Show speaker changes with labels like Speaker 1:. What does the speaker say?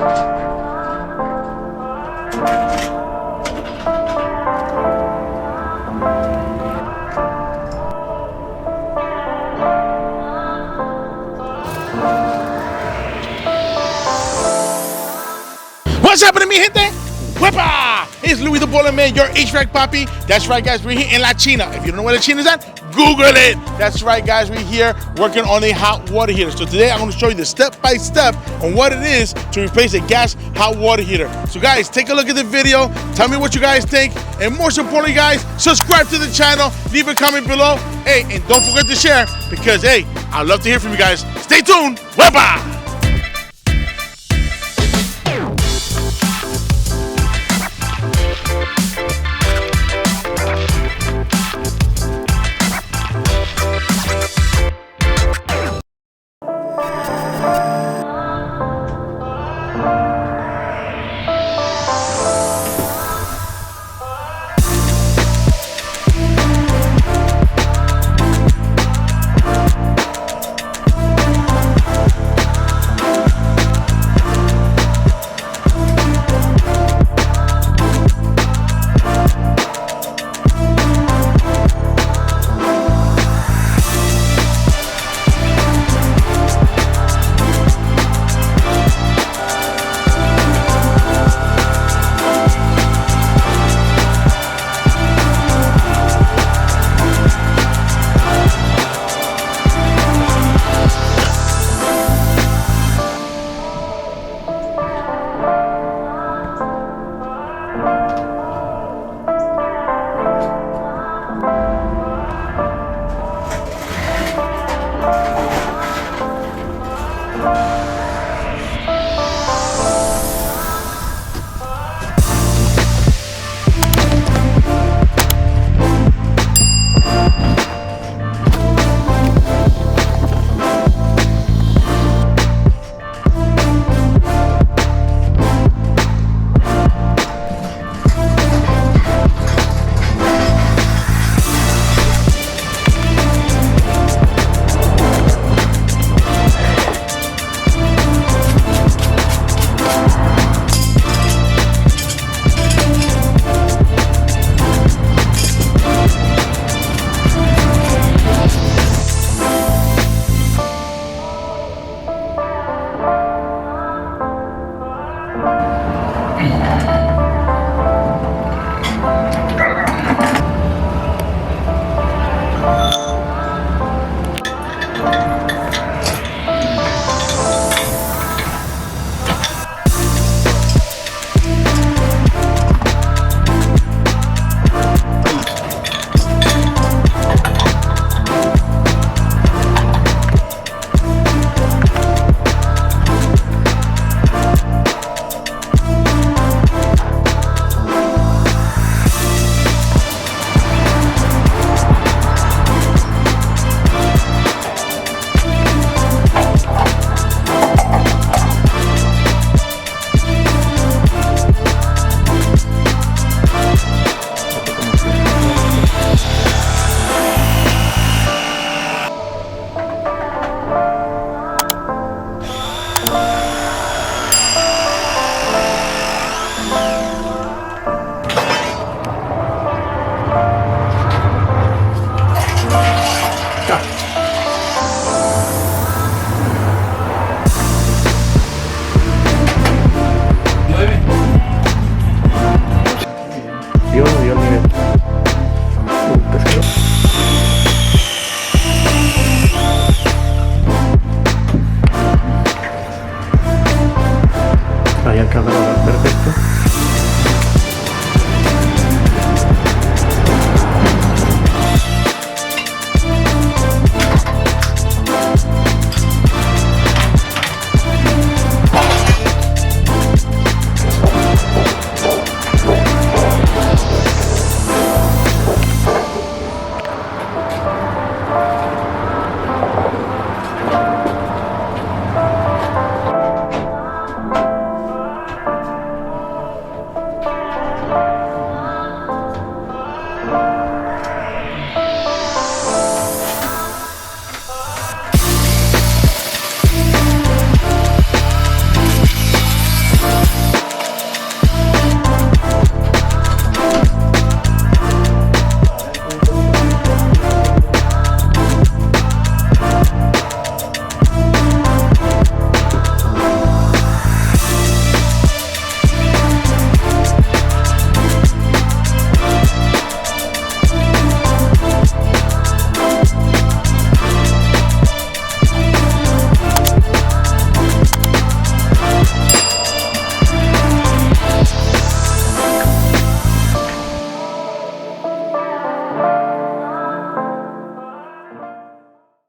Speaker 1: What's happening, mi gente? Wepa! It's Louis the Boiler Man, your HVAC papi. That's right, guys, we're here in La China. If you don't know where La China is at, Google it. That's right, guys, we're here working on a hot water heater. So today I'm going to show you the step-by-step on what it is to replace a gas hot water heater. So guys, take a look at the video. Tell me what you guys think. And most importantly, guys, subscribe to the channel. Leave a comment below. Hey, and don't forget to share because, hey, I'd love to hear from you guys. Stay tuned. Wepa!